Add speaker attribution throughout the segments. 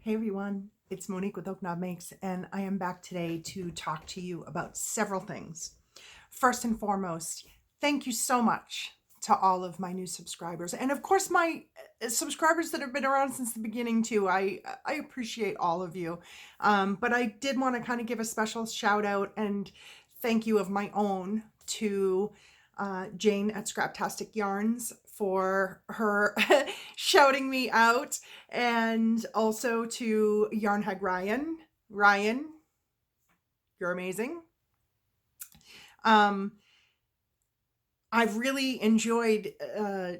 Speaker 1: Hey everyone, it's Monique with Oak Knob Makes, and I am back today to talk to you about several things. First and foremost, thank you so much to all of my new subscribers, and of course my subscribers that have been around since the beginning too. I appreciate all of you, but I did want to kind of give a special shout out and thank you of my own to Jane at Scraptastic Yarns for her shouting me out, and also to Yarn Hag Ryan. Ryan, you're amazing. I've really enjoyed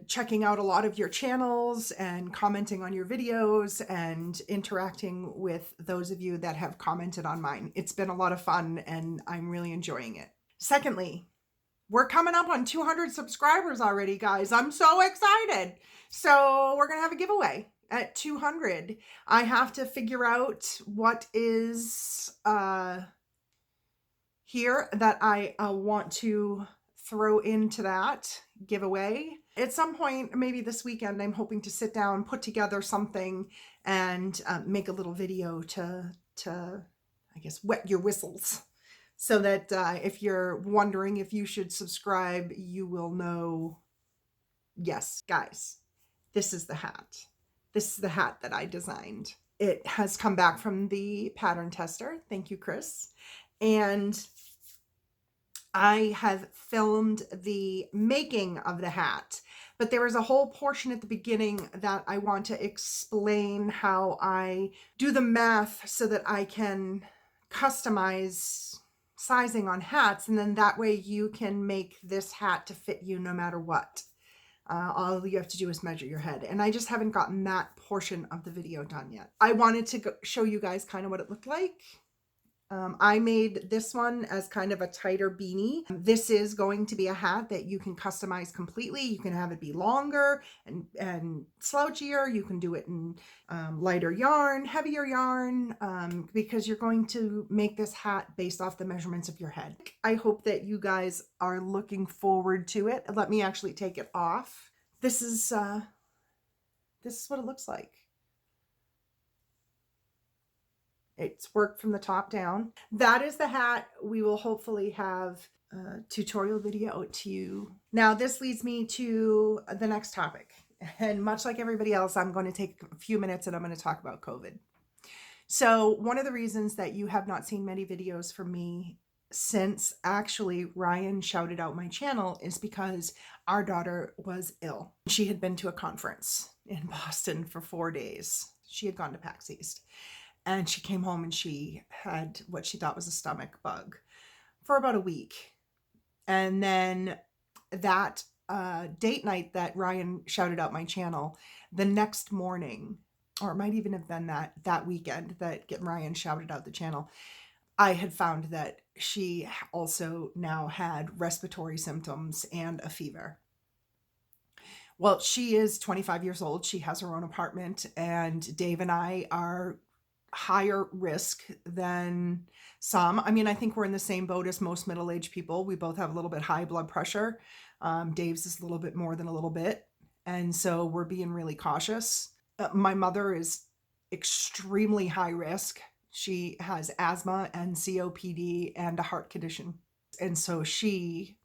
Speaker 1: checking out a lot of your channels and commenting on your videos and interacting with those of you that have commented on mine. It's been a lot of fun and I'm really enjoying it. Secondly, we're coming up on 200 subscribers already, guys. I'm so excited. So we're going to have a giveaway at 200. I have to figure out what is here that I want to throw into that giveaway. At some point, maybe this weekend, I'm hoping to sit down, put together something, and make a little video to I guess, wet your whistles. So that if you're wondering if you should subscribe, you will know, yes, guys, this is the hat. This is the hat that I designed. It has come back from the pattern tester. Thank you, Chris. And I have filmed the making of the hat, but there is a whole portion at the beginning that I want to explain how I do the math so that I can customize sizing on hats, and then that way you can make this hat to fit you no matter what. All you have to do is measure your head, and I just haven't gotten that portion of the video done yet. I wanted to show you guys kind of what it looked like. I made this one as kind of a tighter beanie. This is going to be a hat that you can customize completely. You can have it be longer and slouchier. You can do it in lighter yarn, heavier yarn, because you're going to make this hat based off the measurements of your head. I hope that you guys are looking forward to it. Let me actually take it off. This is what it looks like. It's worked from the top down. That is the hat. We will hopefully have a tutorial video to you. Now this leads me to the next topic. And much like everybody else, I'm going to take a few minutes and I'm going to talk about COVID. So one of the reasons that you have not seen many videos from me since actually Ryan shouted out my channel is because our daughter was ill. She had been to a conference in Boston for 4 days. She had gone to PAX East. And she came home and she had what she thought was a stomach bug for about a week. And then that date night that Ryan shouted out my channel, the next morning, or it might even have been that weekend that Ryan shouted out the channel, I had found that she also now had respiratory symptoms and a fever. Well, she is 25 years old. She has her own apartment, and Dave and I are higher risk than some. I mean, I think we're in the same boat as most middle-aged people. We both have a little bit high blood pressure. Dave's is a little bit more than a little bit. And so we're being really cautious. My mother is extremely high risk. She has asthma and COPD and a heart condition. And so she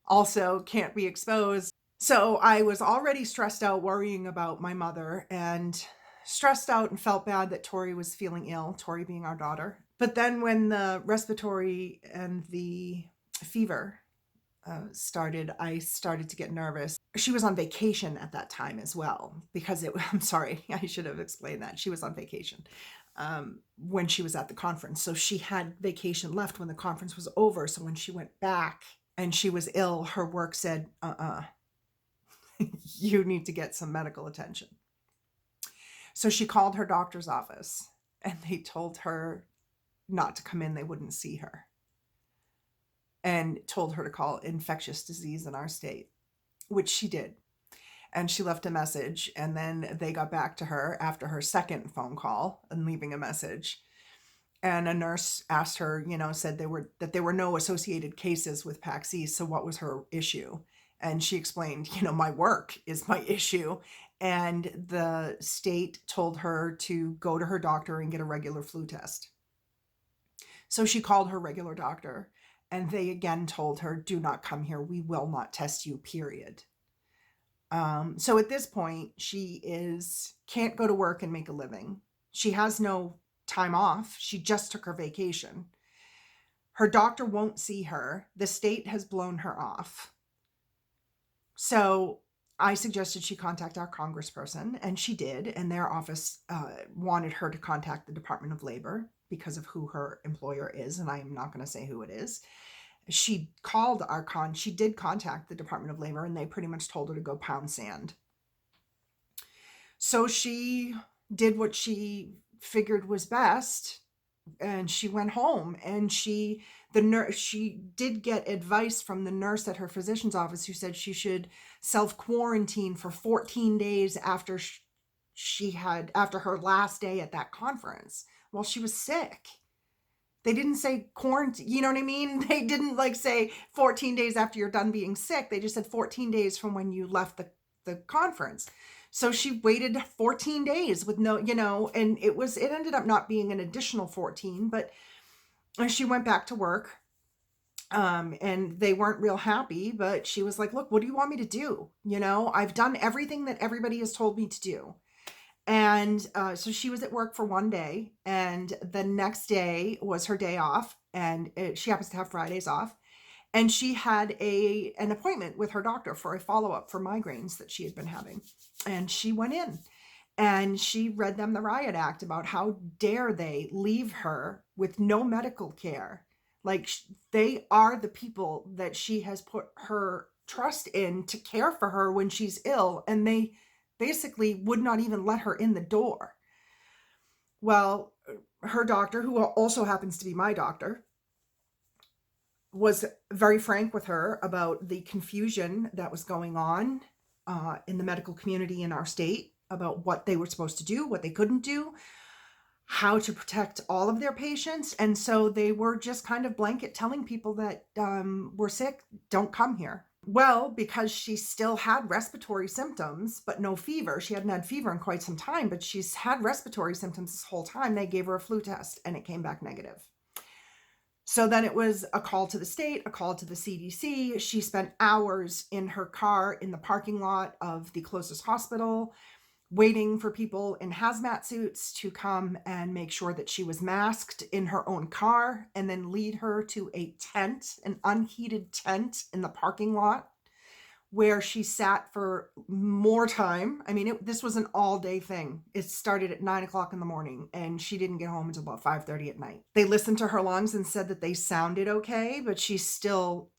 Speaker 1: also can't be exposed. So I was already stressed out worrying about my mother and stressed out and felt bad that Tori was feeling ill, Tori being our daughter. But then when the respiratory and the fever started, I started to get nervous. She was on vacation at that time as well, because I'm sorry, I should have explained that. She was on vacation when she was at the conference. So she had vacation left when the conference was over. So when she went back and she was ill, her work said, you need to get some medical attention. So she called her doctor's office and they told her not to come in. They wouldn't see her, and told her to call infectious disease in our state, which she did. And she left a message, and then they got back to her after her second phone call and leaving a message. And a nurse asked her, said that there were no associated cases with PAX East. So what was her issue? And she explained, my work is my issue. and the state told her to go to her doctor and get a regular flu test. So she called her regular doctor, and they again told her, do not come here. We will not test you, period. So at this point, can't go to work and make a living. She has no time off. She just took her vacation. Her doctor won't see her. The state has blown her off. So I suggested she contact our congressperson, and she did. And their office wanted her to contact the Department of Labor because of who her employer is. And I'm not going to say who it is. She did contact the Department of Labor, and they pretty much told her to go pound sand. So she did what she figured was best, and she went home. And she did get advice from the nurse at her physician's office, who said she should self-quarantine for 14 days after after her last day at that conference while she was sick. They didn't say quarantine, you know what I mean? They didn't say 14 days after you're done being sick. They just said 14 days from when you left the conference. So she waited 14 days with no, and it ended up not being an additional 14, but she went back to work. And they weren't real happy, but she was like, look, what do you want me to do? I've done everything that everybody has told me to do. And so she was at work for one day, and the next day was her day off, and she happens to have Fridays off. And she had an appointment with her doctor for a follow-up for migraines that she had been having. And she went in, and she read them the riot act about how dare they leave her with no medical care. They are the people that she has put her trust in to care for her when she's ill, and they basically would not even let her in the door. Well, her doctor, who also happens to be my doctor, was very frank with her about the confusion that was going on in the medical community in our state about what they were supposed to do, what they couldn't do, how to protect all of their patients. And so they were just kind of blanket telling people that were sick, don't come here. Well, because she still had respiratory symptoms, but no fever. She hadn't had fever in quite some time, but she's had respiratory symptoms this whole time. They gave her a flu test, and it came back negative. So then it was a call to the state, a call to the CDC. She spent hours in her car in the parking lot of the closest hospital, waiting for people in hazmat suits to come and make sure that she was masked in her own car, and then lead her to a tent, an unheated tent in the parking lot, where she sat for more time. I mean, this was an all-day thing. It started at 9 o'clock in the morning, and she didn't get home until about 5:30 at night. They listened to her lungs and said that they sounded okay, but she's still,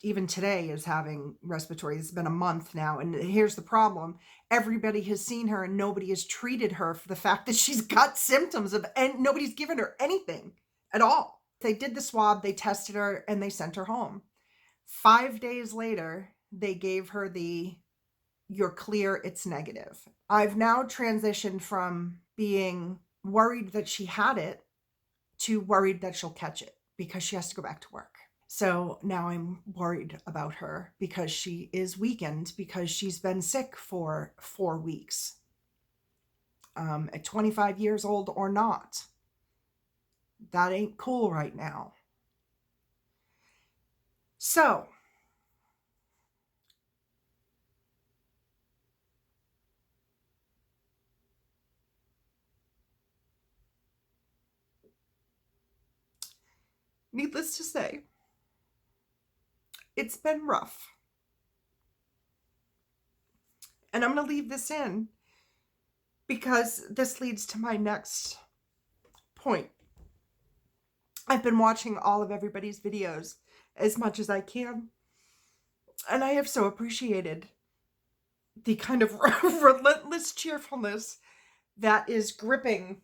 Speaker 1: even today, is having respiratory. It's been a month now, and here's the problem. Everybody has seen her, and nobody has treated her for the fact that she's got symptoms and nobody's given her anything at all. They did the swab, they tested her, and they sent her home. 5 days later, they gave her you're clear, it's negative. I've now transitioned from being worried that she had it to worried that she'll catch it because she has to go back to work. So now I'm worried about her because she is weakened because she's been sick for 4 weeks. At 25 years old or not. That ain't cool right now. So, needless to say, it's been rough. And I'm going to leave this in because this leads to my next point. I've been watching all of everybody's videos as much as I can, and I have so appreciated the kind of relentless cheerfulness that is gripping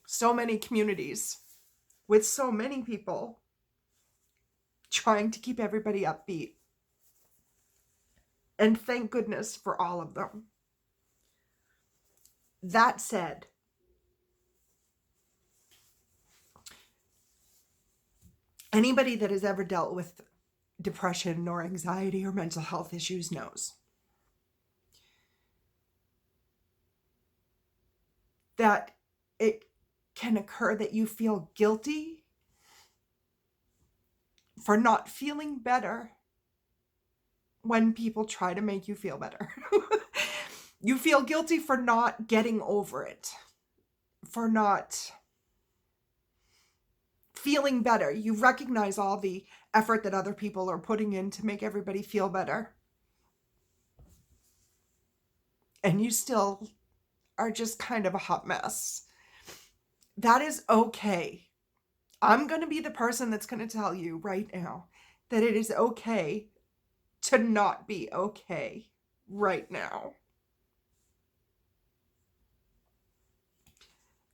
Speaker 1: so many communities with so many people trying to keep everybody upbeat. And thank goodness for all of them. That said, anybody that has ever dealt with depression or anxiety or mental health issues knows that it can occur that you feel guilty for not feeling better when people try to make you feel better. You feel guilty for not getting over it, for not feeling better. You recognize all the effort that other people are putting in to make everybody feel better. And you still are just kind of a hot mess. That is okay. I'm going to be the person that's going to tell you right now that it is okay to not be okay right now.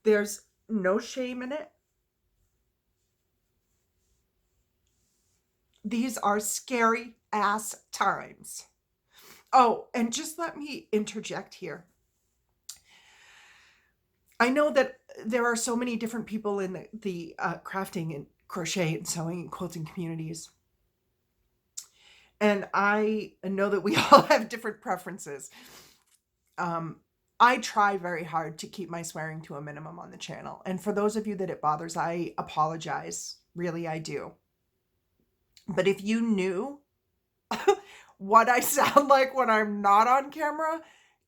Speaker 1: There's no shame in it. These are scary ass times. Oh, and just let me interject here. I know that there are so many different people in the crafting and crochet and sewing and quilting communities. And I know that we all have different preferences. I try very hard to keep my swearing to a minimum on the channel. And for those of you that it bothers, I apologize. Really, I do. But if you knew what I sound like when I'm not on camera,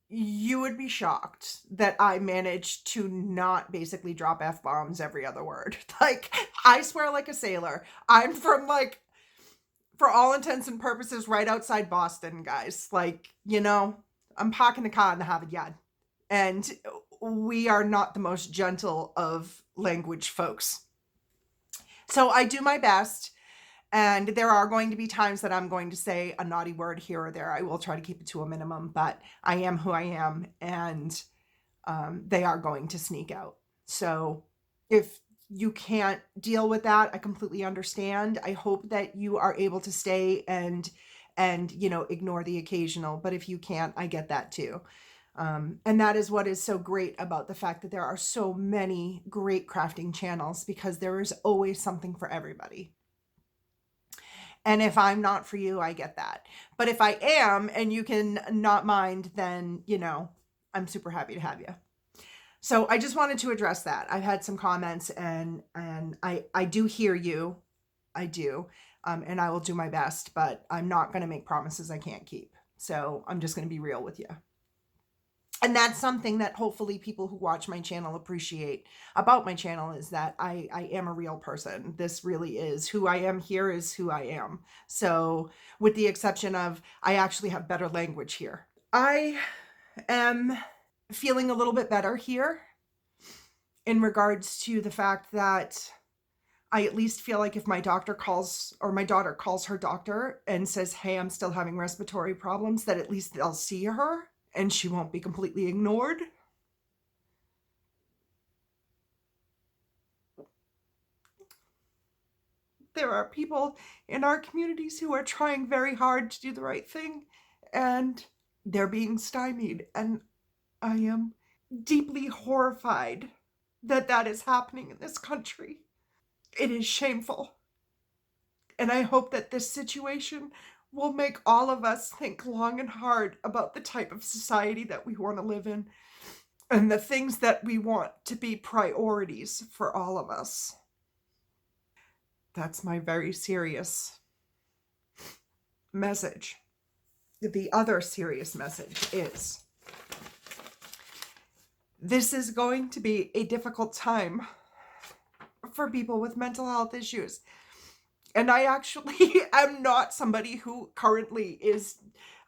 Speaker 1: you would be shocked that I managed to not basically drop F-bombs every other word. Like, I swear like a sailor. I'm from, like, for all intents and purposes, right outside Boston, guys. Like, I'm parking the car in the Harvard Yard. And we are not the most gentle of language folks. So I do my best. And there are going to be times that I'm going to say a naughty word here or there. I will try to keep it to a minimum, but I am who I am, and they are going to sneak out. So if you can't deal with that, I completely understand. I hope that you are able to stay and ignore the occasional. But if you can't, I get that too. And that is what is so great about the fact that there are so many great crafting channels, because there is always something for everybody. And if I'm not for you, I get that. But if I am and you can not mind, then, I'm super happy to have you. So I just wanted to address that. I've had some comments, and I do hear you. I do. And I will do my best, but I'm not going to make promises I can't keep. So I'm just going to be real with you. And that's something that hopefully people who watch my channel appreciate about my channel, is that I am a real person. This really is who I am. Here is who I am. So with the exception of, I actually have better language here. I am feeling a little bit better here in regards to the fact that I at least feel like if my doctor calls, or my daughter calls her doctor and says, hey, I'm still having respiratory problems, that at least they'll see her and she won't be completely ignored. There are people in our communities who are trying very hard to do the right thing, and they're being stymied. And I am deeply horrified that that is happening in this country. It is shameful. And I hope that this situation will make all of us think long and hard about the type of society that we want to live in, and the things that we want to be priorities for all of us. That's my very serious message. The other serious message is, this is going to be a difficult time for people with mental health issues. And I actually am not somebody who currently is,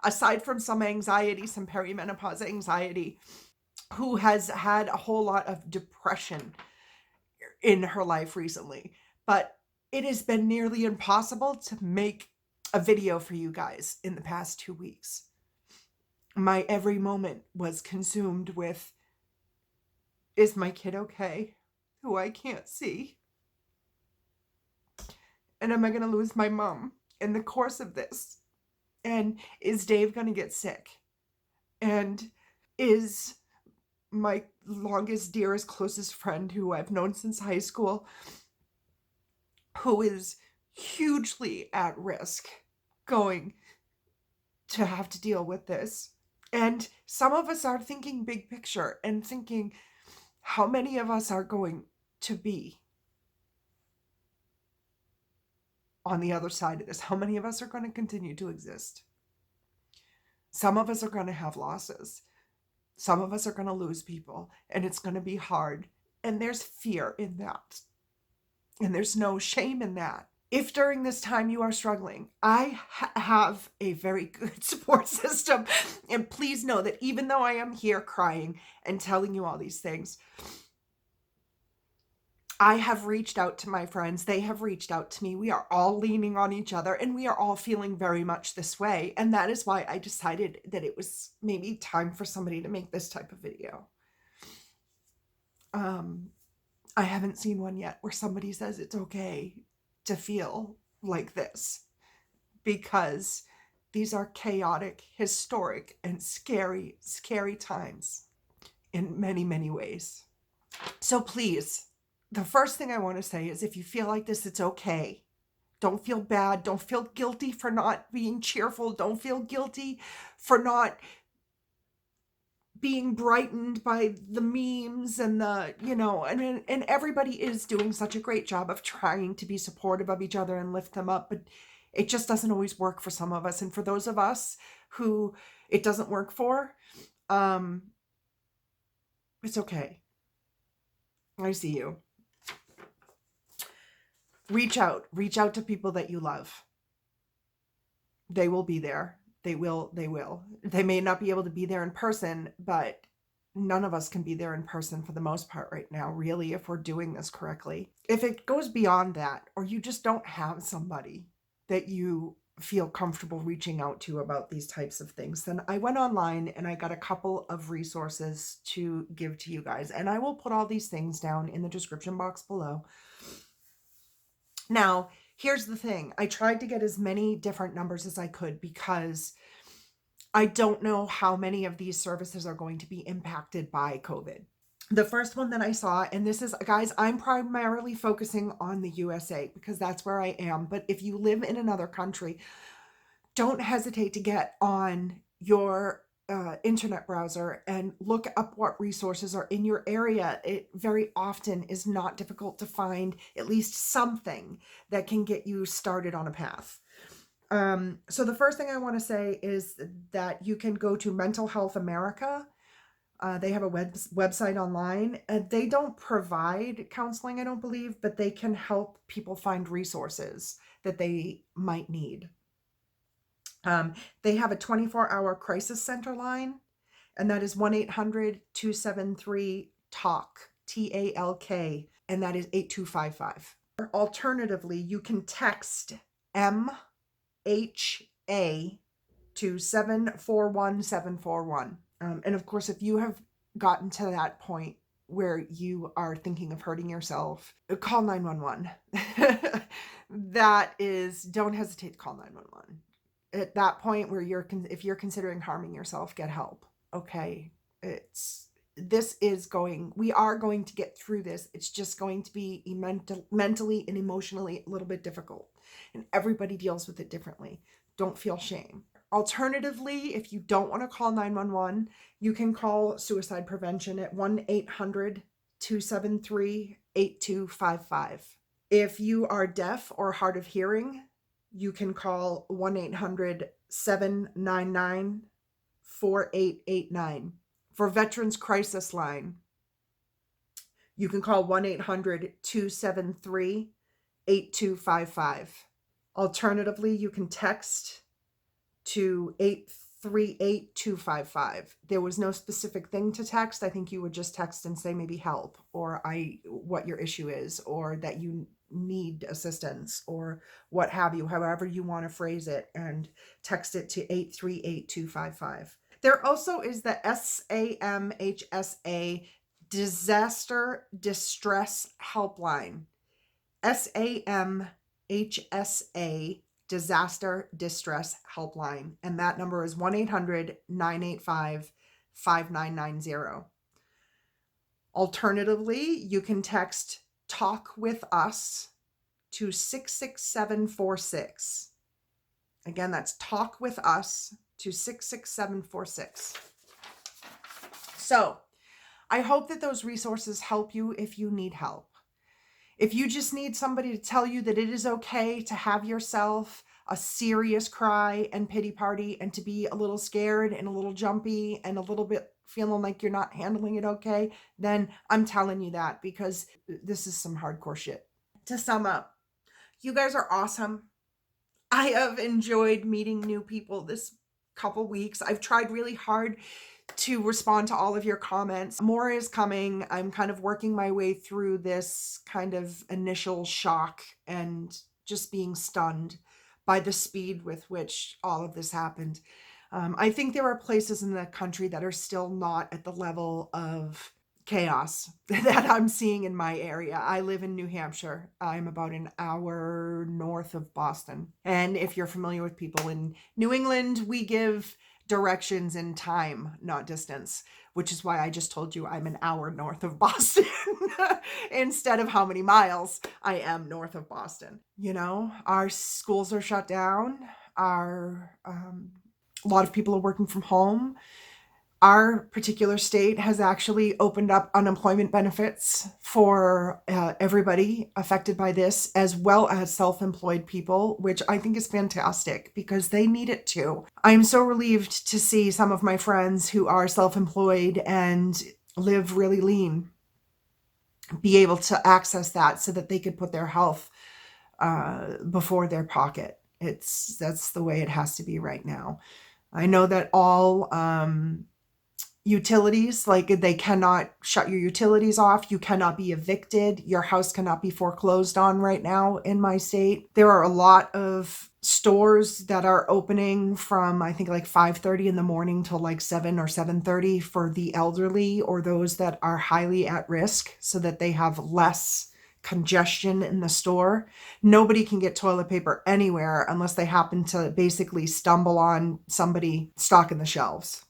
Speaker 1: aside from some anxiety, some perimenopause anxiety, who has had a whole lot of depression in her life recently. But it has been nearly impossible to make a video for you guys in the past 2 weeks. My every moment was consumed with, is my kid okay, who I can't see? And am I going to lose my mom in the course of this? And is Dave going to get sick? And is my longest, dearest, closest friend, who I've known since high school, who is hugely at risk, going to have to deal with this? And some of us are thinking big picture and thinking, how many of us are going to be on the other side of this? How many of us are going to continue to exist? Some of us are going to have losses. Some of us are going to lose people, and it's going to be hard. And there's fear in that. And there's no shame in that. If during this time you are struggling, I have a very good support system. And please know that even though I am here crying and telling you all these things, I have reached out to my friends. They have reached out to me. We are all leaning on each other, and we are all feeling very much this way. And that is why I decided that it was maybe time for somebody to make this type of video. I haven't seen one yet where somebody says it's okay to feel like this, because these are chaotic, historic, and scary, scary times in many, many ways. So please, the first thing I want to say is, if you feel like this, it's okay. Don't feel bad. Don't feel guilty for not being cheerful. Don't feel guilty for not being brightened by the memes and the, and everybody is doing such a great job of trying to be supportive of each other and lift them up, but it just doesn't always work for some of us. And for those of us who it doesn't work for, it's okay. I see you. Reach out to people that you love. They will be there. They will. They may not be able to be there in person, but none of us can be there in person for the most part right now, really, if we're doing this correctly. If it goes beyond that, or you just don't have somebody that you feel comfortable reaching out to about these types of things, then I went online and I got a couple of resources to give to you guys. And I will put all these things down in the description box below. Now, here's the thing. I tried to get as many different numbers as I could, because I don't know how many of these services are going to be impacted by COVID. The first one that I saw, and this is, guys, I'm primarily focusing on the USA because that's where I am. But if you live in another country, don't hesitate to get on your internet browser and look up what resources are in your area. It very often is not difficult to find at least something that can get you started on a path. So the first thing I want to say is that you can go to Mental Health America. They have a website online. They don't provide counseling, I don't believe, but they can help people find resources that they might need. They have a 24-hour crisis center line, and that is 1-800-273-TALK, TALK, and that is 8255. Alternatively, you can text MHA to 741-741. And of course, if you have gotten to that point where you are thinking of hurting yourself, call 911. That is, don't hesitate to call 911. At that point where if you're considering harming yourself, get help. Okay. We are going to get through this. It's just going to be mentally and emotionally a little bit difficult, and everybody deals with it differently. Don't feel shame. Alternatively, if you don't want to call 911, you can call suicide prevention at 1-800-273-8255. If you are deaf or hard of hearing, you can call 1-800-799-4889. For Veterans Crisis Line, you can call 1-800-273-8255. Alternatively, you can text to 838-255. There was no specific thing to text. I think you would just text and say maybe help, or what your issue is, or that you need assistance, or what have you, however you want to phrase it, and text it to 838-255. There also is the SAMHSA Disaster Distress Helpline. SAMHSA Disaster Distress Helpline, and that number is 1-800-985-5990. Alternatively, you can text Talk With Us to 66746. Again, that's Talk With Us to 66746. So I hope that those resources help you if you need help. If you just need somebody to tell you that it is okay to have yourself a serious cry and pity party and to be a little scared and a little jumpy and a little bit feeling like you're not handling it okay, then I'm telling you that, because this is some hardcore shit. To sum up, you guys are awesome. I have enjoyed meeting new people this couple weeks. I've tried really hard to respond to all of your comments. More is coming. I'm kind of working my way through this kind of initial shock and just being stunned by the speed with which all of this happened. I think there are places in the country that are still not at the level of chaos that I'm seeing in my area. I live in New Hampshire. I'm about an hour north of Boston. And if you're familiar with people in New England, we give directions in time, not distance, which is why I just told you I'm an hour north of Boston instead of how many miles I am north of Boston. You know, our schools are shut down. A lot of people are working from home. Our particular state has actually opened up unemployment benefits for everybody affected by this, as well as self-employed people, which I think is fantastic because they need it too. I'm so relieved to see some of my friends who are self-employed and live really lean be able to access that so that they could put their health before their pocket. That's the way it has to be right now. I know that all utilities, like they cannot shut your utilities off. You cannot be evicted. Your house cannot be foreclosed on right now in my state. There are a lot of stores that are opening from, I think, like 5:30 in the morning till like 7 or 7:30 for the elderly or those that are highly at risk so that they have less congestion in the store. Nobody can get toilet paper anywhere unless they happen to basically stumble on somebody stocking the shelves.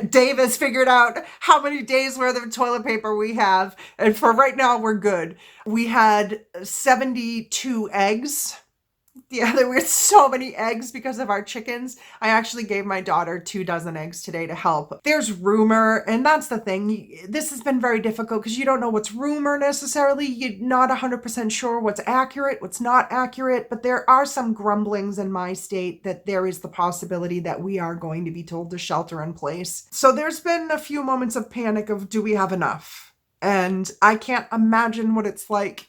Speaker 1: Dave has figured out how many days worth of toilet paper we have, and for right now we're good. We had 72 eggs. Yeah, there were so many eggs because of our chickens. I actually gave my daughter 2 dozen eggs today to help. There's rumor, and that's the thing. This has been very difficult because you don't know what's rumor necessarily. You're not 100% sure what's accurate, what's not accurate, but there are some grumblings in my state that there is the possibility that we are going to be told to shelter in place. So there's been a few moments of panic of, do we have enough? And I can't imagine what it's like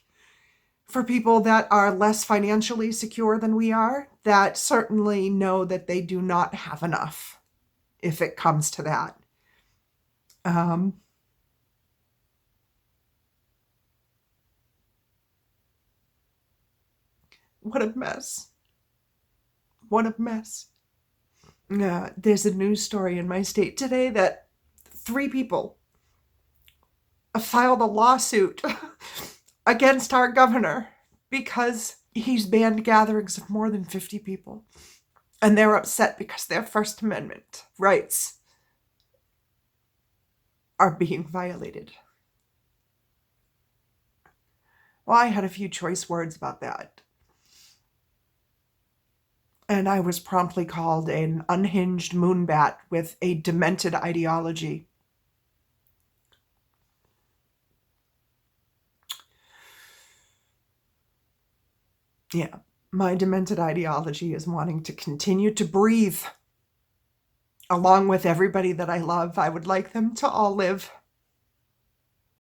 Speaker 1: for people that are less financially secure than we are, that certainly know that they do not have enough if it comes to that. What a mess. What a mess. There's a news story in my state today that 3 people filed a lawsuit against our governor because he's banned gatherings of more than 50 people. And they're upset because their First Amendment rights are being violated. Well, I had a few choice words about that. And I was promptly called an unhinged moonbat with a demented ideology. Yeah, my demented ideology is wanting to continue to breathe along with everybody that I love. I would like them to all live